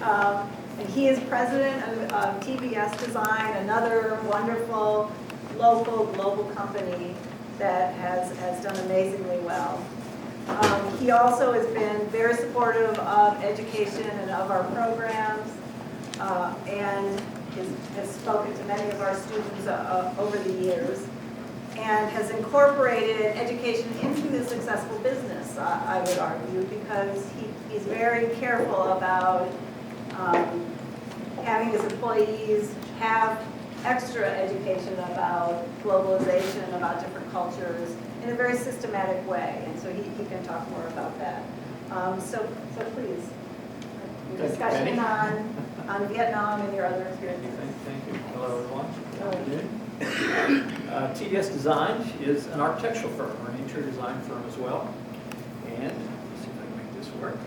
And he is president of TBS Design, another wonderful local global company that has done amazingly well. He also has been very supportive of education and of our programs, and has spoken to many of our students over the years, and has incorporated education into the successful business, I would argue, because he's very careful about having his employees have extra education about globalization, about different cultures, in a very systematic way, and so he can talk more about that. So please, your discussion on Vietnam and your other experiences. Thank you. Hello, everyone. TBS Design is an architectural firm, or an interior design firm as well. And let's see if I can make this work.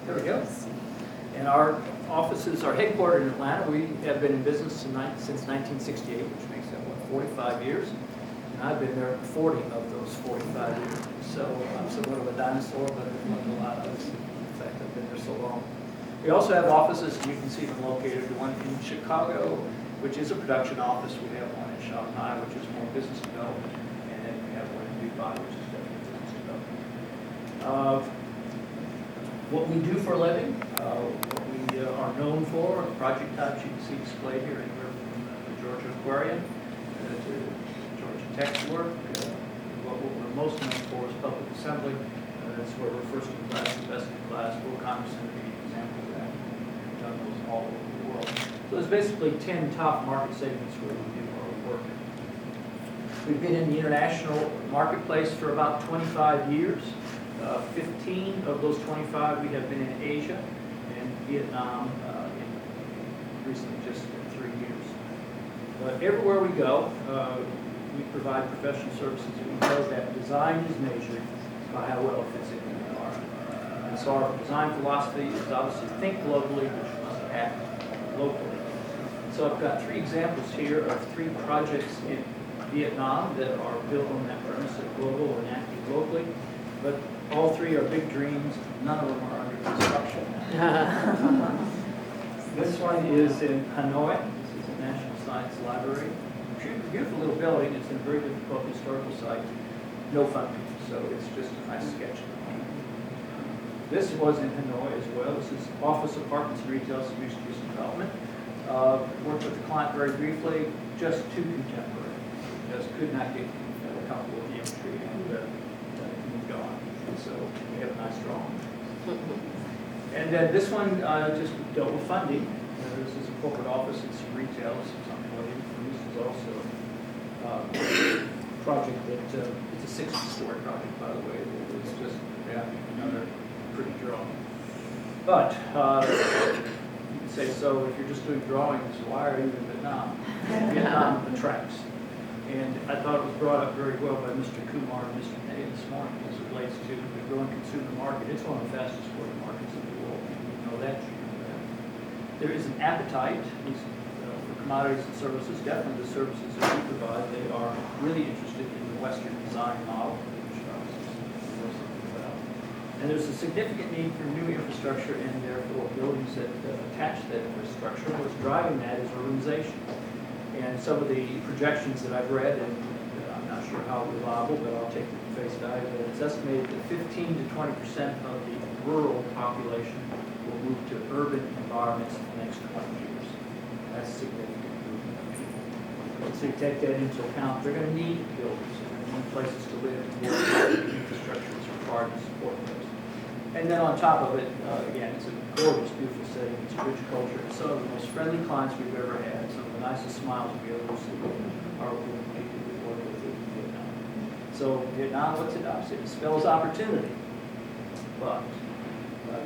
There we go. And our offices are headquartered in Atlanta. We have been in business since 1968, which makes that, 45 years. And I've been there 40 of those 45 years. So I'm somewhat of a dinosaur, but I've learned a lot of it. In fact, I've been there so long. We also have offices, and you can see them located, one in Chicago, which is a production office. We have one in Shanghai, which is more business development. And then we have one in Dubai, which is definitely business development. What we do for a living, what we are known for, project types you can see displayed here, anywhere from the Georgia Aquarium to Georgia Tech work. What we're most known for is public assembly. That's where we're first in class, best in class. Will Congress Center be an example of that. We've done those all over the world. So there's basically 10 top market segments where we do our work. We've been in the international marketplace for about 25 years. 15 of those 25 we have been in Asia, and Vietnam in recently just 3 years. But everywhere we go, we provide professional services, and we know that design is measured by how well it fits in our. And so our design philosophy is obviously think globally, which must act locally. So I've got 3 examples here of 3 projects in Vietnam that are built on that premise of global and acting locally. But all 3 are big dreams. None of them are under construction. This one is in Hanoi. This is the National Science Library. Beautiful little building. It's in a very difficult historical site. No funding, so it's just a nice sketch. This was in Hanoi as well. This is office, apartments, retail, mixed-use development. Worked with the client very briefly. Just too contemporary. Just could not get comfortable with the imagery and moved on. So we have a nice drawing. And then this one just dealt with funding. This is a corporate office, it's retail, this is unemployed. This is also a project that, it's a 60-story project, by the way. It's just, another pretty drawing. But you can say, so if you're just doing drawings, why are you in Vietnam? Vietnam attracts. And I thought it was brought up very well by Mr. Kumar and Mr. Hay this morning as it relates to the growing consumer market. It's one of the fastest growing markets in the world. You know that, you know that. There is an appetite for commodities and services, definitely the services that we provide. They are really interested in the Western design model, which obviously is something about. And there's a significant need for new infrastructure and therefore buildings that attach that infrastructure. What's driving that is urbanization. And some of the projections that I've read, and I'm not sure how reliable, but I'll take it at face value, that it's estimated that 15 to 20% of the rural population will move to urban environments in the next 20 years. That's significant movement. So you take that into account, they're going to need buildings, they're going to need places to live, and the infrastructure is required to support those. And then on top of it, again, it's a gorgeous, beautiful setting. It's a rich culture. It's some of the most friendly clients we've ever had. Some of the nicest smiles we've ever seen are with the people we work with in Vietnam. So Vietnam, what's it opposite? It spells opportunity. But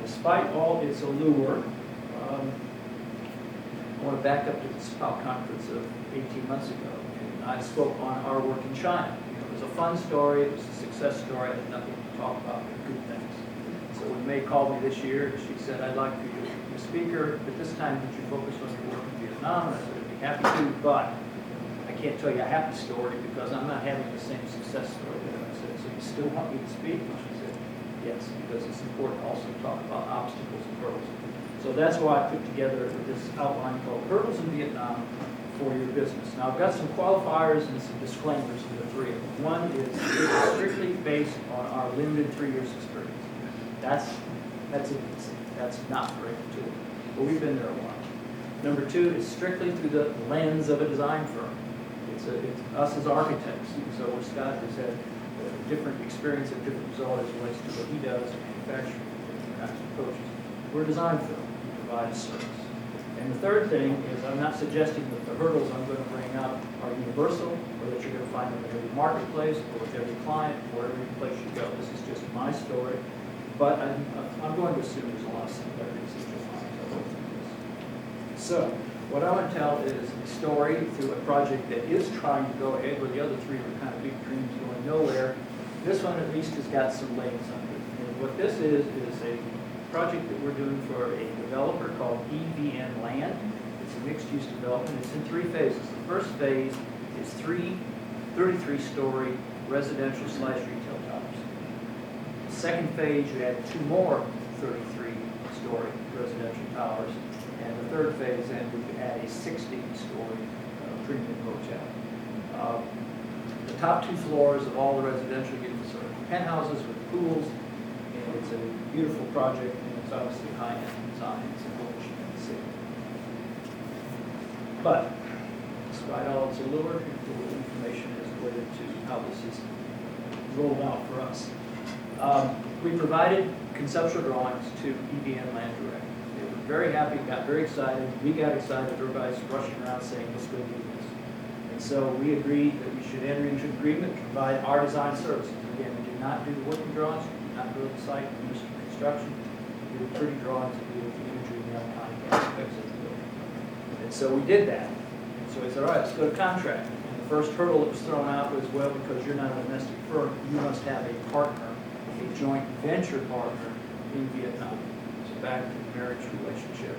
despite all its allure, I want to back up to the SPAO conference of 18 months ago. And I spoke on our work in China. It was a fun story. It was a success story. I had nothing to talk about but good things. So when May called me this year, she said, I'd like for you to be a speaker, but this time would you focus on your work in Vietnam? And I said, I'd be happy to, but I can't tell you a happy story because I'm not having the same success story that I said. So you still want me to speak? And she said, Yes, because it's important also to talk about obstacles and hurdles. So that's why I put together this outline called Hurdles in Vietnam for Your Business. Now, I've got some qualifiers and some disclaimers to the three of them. One is it's strictly based on our limited 3 years experience. That's not very intuitive, but we've been there a while. Number two is strictly through the lens of a design firm. It's us as architects. So where Scott has had a different experience and different result as it relates to what he does in manufacturing, different kinds of approaches. We're a design firm. We provide a service. And the third thing is I'm not suggesting that the hurdles I'm going to bring up are universal or that you're going to find them in every marketplace or with every client or every place you go. This is just my story. But I'm going to assume there's a lot of similarities that you'll find. So what I want to tell is a story through a project that is trying to go ahead, where the other three were kind of big dreams going nowhere. This one at least has got some legs under it. And what this is a project that we're doing for a developer called EVN Land. It's a mixed-use development. It's in 3 phases. The first phase is 3 33-story residential/retail towers. The second phase, you add 2 more 33-story residential towers. And the third phase, then, we could add a 16-story premium hotel. The top 2 floors of all the residential units are penthouses with pools. And it's a beautiful project, and it's obviously high-end design. It's in Washington, D.C. But despite all its allure, the information is related to how this is rolled out for us. We provided conceptual drawings to EVN Land Direct. They were very happy, got very excited. We got excited. Everybody's rushing around saying, let's go do this. And so we agreed that we should enter into agreement to provide our design services. Again, we do not do the working drawings, we do not build the site, industry construction. We do pretty drawings and we do the imagery and the electronic aspects of the building. And so we did that. And so we said, all right, let's go to contract. And the first hurdle that was thrown out was, well, because you're not a domestic firm, you must have a partner, a joint venture partner in Vietnam. So back to the marriage relationship.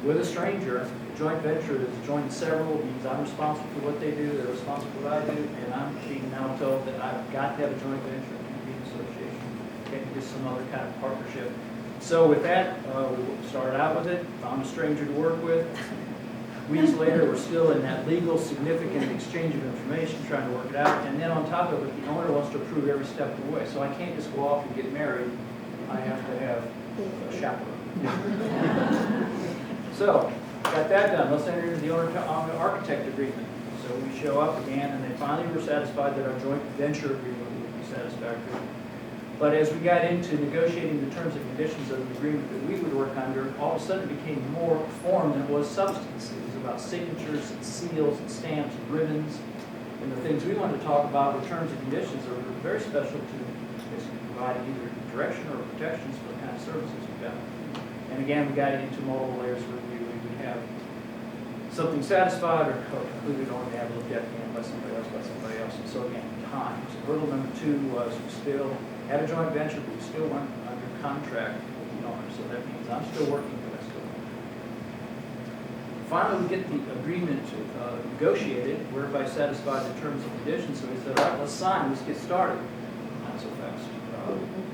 With a stranger, a joint venture is a joint several, means I'm responsible for what they do, they're responsible for what I do, and I'm being now told that I've got to have a joint venture, it can't be an association, it can't be some other kind of partnership. So with that, we started out with it, found a stranger to work with. Weeks later, we're still in that legal, significant exchange of information, trying to work it out, and then on top of it, the owner wants to approve every step of the way. So I can't just go off and get married, I have to have a chaperone. So, got that done. Let's enter into the owner-architect agreement. So we show up again, and they finally were satisfied that our joint venture agreement would be satisfactory. But as we got into negotiating the terms and conditions of the agreement that we would work under, all of a sudden it became more form than it was substance. It was about signatures and seals and stamps and ribbons. And the things we wanted to talk about were terms and conditions that were very special to providing either direction or protections for the kind of services we got. And again, we got into multiple layers where we would have something satisfied or concluded on to have it looked at again by somebody else. And so again, time. So hurdle number 2 was we still had a joint venture, but we still weren't under contract with the owner. So that means I'm still working, but I still work. Finally, we get the agreement negotiated, where everybody satisfied the terms and conditions. So we said, all right, let's sign, let's get started. Not so fast.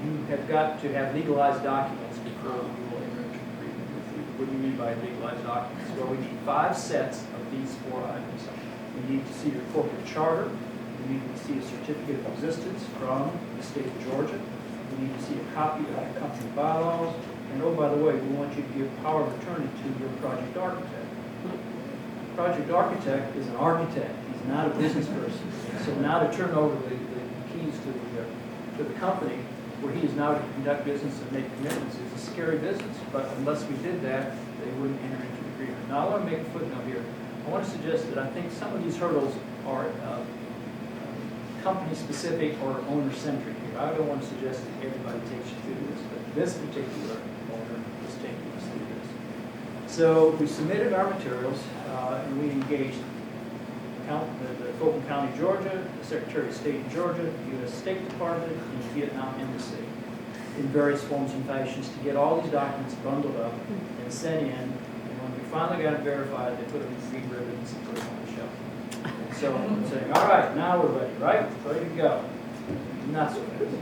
You have got to have legalized documents before we will enter into an agreement with you. What do you mean by legalized documents? Well, we need 5 sets of these 4 items. We need to see your corporate charter. We need to see a certificate of existence from the state of Georgia. We need to see a copy of the company bylaws. And oh, by the way, we want you to give power of attorney to your project architect. Project architect is an architect. He's not a business person. So now to turn over the keys to the company, where he is now to conduct business and make commitments, is a scary business. But unless we did that, they wouldn't enter into the agreement. Now, I want to make a footnote here. I want to suggest that I think some of these hurdles are company-specific or owner-centric here. I don't want to suggest that everybody takes you through this, but this particular owner is taking us through this. So we submitted our materials, and we engaged the Fulton County, Georgia, the Secretary of State in Georgia, the U.S. State Department, and the Vietnam Embassy in various forms and fashions to get all these documents bundled up and sent in. And when we finally got it verified, they put them in green ribbons and put them on the shelf. And so I'm saying, all right, now we're ready, right? Ready to go. not so fast.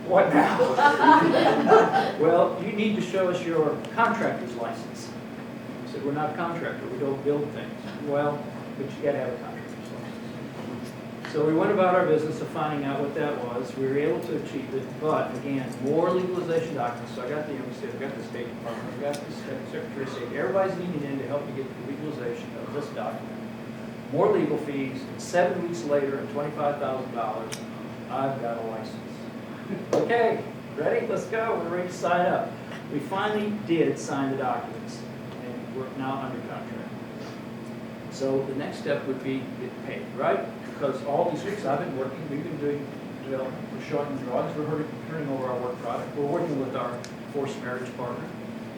What now? Well, you need to show us your contractor's license. I said, we're not a contractor, we don't build things. Well, but you gotta have a contractor's license. So we went about our business of finding out what that was. We were able to achieve it, but again, more legalization documents. So I got the embassy, I've got the State Department, I've got the Secretary of State. Everybody's leaning in to help me get the legalization of this document. More legal fees, and 7 weeks later, and $25,000, I've got a license. Okay, ready? Let's go. We're ready to sign up. We finally did sign the documents, and we're now under contract. So the next step would be get paid, right? Because all these weeks I've been working, we've been doing development, we're showing drawings, we're turning over our work product, we're working with our forced marriage partner.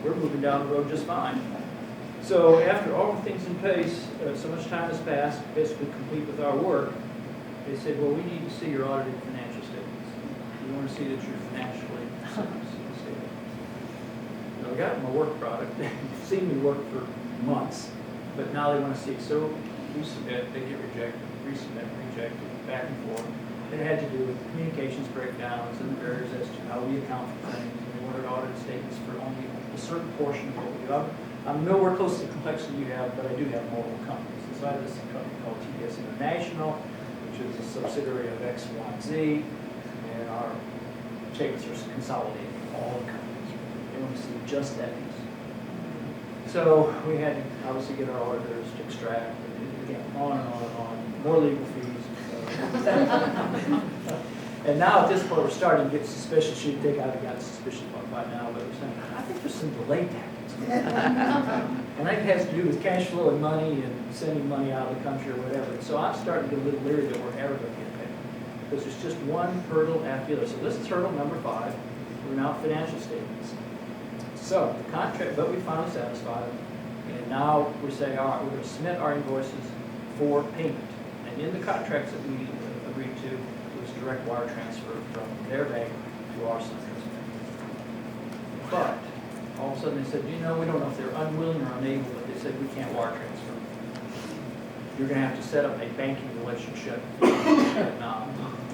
We're moving down the road just fine. So after all the things in place, so much time has passed, basically complete with our work, they said, well, we need to see your audited financial statements. We want to see that you're financially stable. So I got my work product. They've seen me work for months, but now they want to see. So we submit, they get rejected, resubmit, rejected, back and forth. It had to do with communications breakdowns and the barriers as to how we account for things. And they wanted audited statements for only a certain portion of what we do. I'm nowhere close to the complexity you have, but I do have multiple companies. So I have this company called TBS International, which is a subsidiary of X, Y, and Z, and our statements are consolidating all the companies. They want to see just that piece. So we had to obviously get our auditors to extract, and again, on and on and on, more legal fees. And now at this point, we're starting to get suspicious. You'd think I've got suspicious by now, but we're saying, I think there's some delay tactics. And that has to do with cash flow and money and sending money out of the country or whatever. So I'm starting to get a little leery that we're ever going to get paid. Because there's just one hurdle after the other. So this is hurdle number 5. We're now financial statements. So the contract, but we finally satisfied them. And now we're saying, all right, we're going to submit our invoices for payment. And in the contracts that we agreed to, was direct wire transfer from their bank to our central bank. But all of a sudden they said, you know, we don't know if they're unwilling or unable, but they said we can't wire transfer. You're going to have to set up a banking relationship. Now,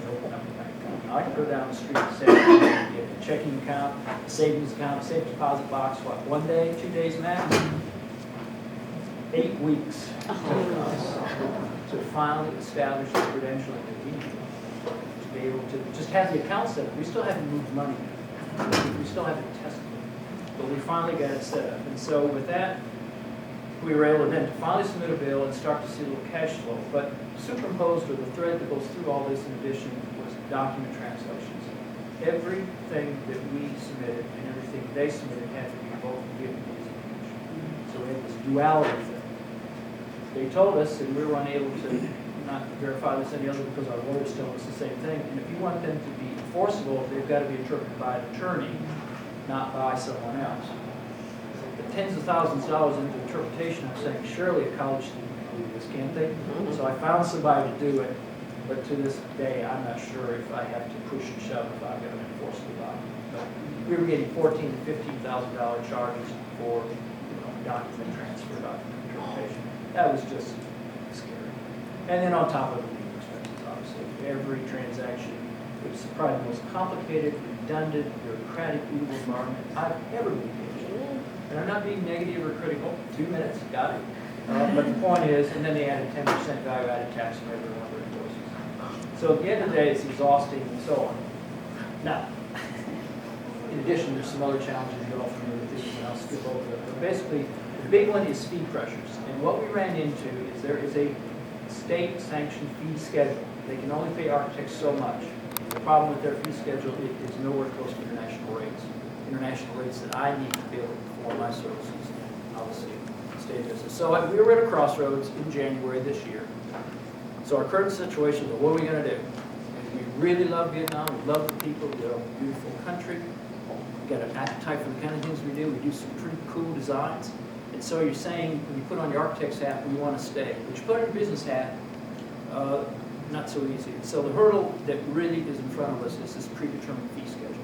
open up a bank account. Now, I can go down the street and say, get a checking account, a savings account, a safe deposit box, what, 1 day, 2 days max? 8 weeks to finally establish the credentialing that we need to be able to just have the account set up. We still haven't moved money yet. We still haven't tested it. But we finally got it set up. And so with that, we were able then to finally submit a bill and start to see a little cash flow. But superimposed with the thread that goes through all this in addition was document translations. Everything that we submitted and everything they submitted had to be both Vietnamese and English. So we had this duality thing. They told us, and we were unable to not verify this any other because our lawyers told us the same thing. And if you want them to be enforceable, they've got to be interpreted by an attorney, not by someone else. The tens of thousands of dollars into interpretation, I'm saying, surely a college student can do this, can't they? So I found somebody to do it, but to this day, I'm not sure if I have to push and shove if I've got an enforceable document. But we were getting $14,000 to $15,000 charges for document transfer, document interpretation. That was just scary. And then on top of the legal expenses, obviously, every transaction, it was probably the most complicated, redundant, bureaucratic legal environment I've ever been engaged in. And I'm not being negative or critical. 2 minutes, got it. But the point is, and then they added 10% value-added tax on every one of their invoices. So at the end of the day, it's exhausting and so on. Now, in addition, there's some other challenges you're all familiar with these, and I'll skip over them. But basically, the big one is fee pressures. And what we ran into is there is a state-sanctioned fee schedule. They can only pay architects so much. The problem with their fee schedule is nowhere close to international rates that I need to be able to perform my services in, obviously, state business. So we were at a crossroads in January this year. So our current situation is, what are we going to do? And we really love Vietnam. We love the people. They're a beautiful country. We've got an appetite for the kind of things we do. We do some pretty cool designs. And so you're saying, when you put on your architect's hat, we want to stay. But you put on your business hat, not so easy. So the hurdle that really is in front of us is this predetermined fee schedule.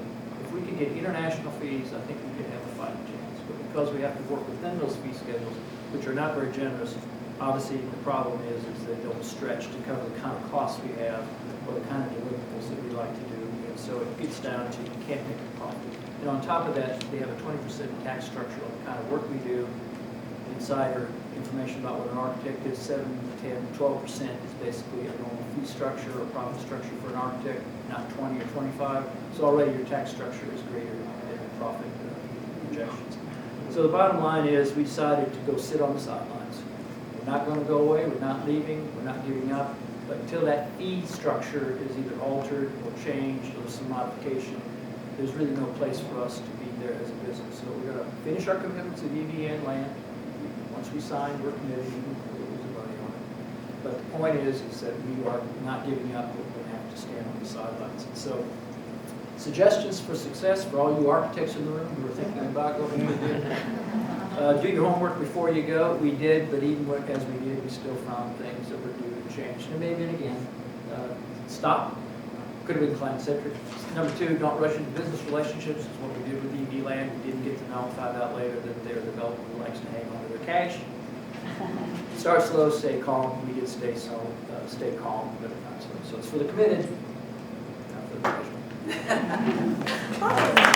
If we could get international fees, I think we could have a fighting chance. But because we have to work within those fee schedules, which are not very generous, obviously the problem is they don't stretch to cover the kind of costs we have or the kind of deliverables that we like to do. And so it gets down to you can't make a profit. And on top of that, they have a 20% tax structure on the kind of work we do. Insider information about what an architect is, 7, 10, 12% is basically a normal fee structure or profit structure for an architect, not 20 or 25. So already your tax structure is greater than your profit projections. So the bottom line is we decided to go sit on the sidelines. We're not going to go away, we're not leaving, we're not giving up, but until that fee structure is either altered or changed or some modification, there's really no place for us to be there as a business. So we're going to finish our commitments to EV and land. Once we sign, we're committed, even if we lose the money on it. But the point is that we are not giving up, we're going to have to stand on the sidelines. And so, suggestions for success for all you architects in the room who are thinking about going to do your homework before you go. We did, but even as we did, we still found things that were due to change. And maybe, and again, stop. Could have been client-centric. Number 2, don't rush into business relationships. It's what we did with EV Land. We didn't get to know and find out later that they're a developer who likes to hang on to their cash. Start slow, stay calm. We did stay calm, but not slow. So it's for the committed, not for the casual.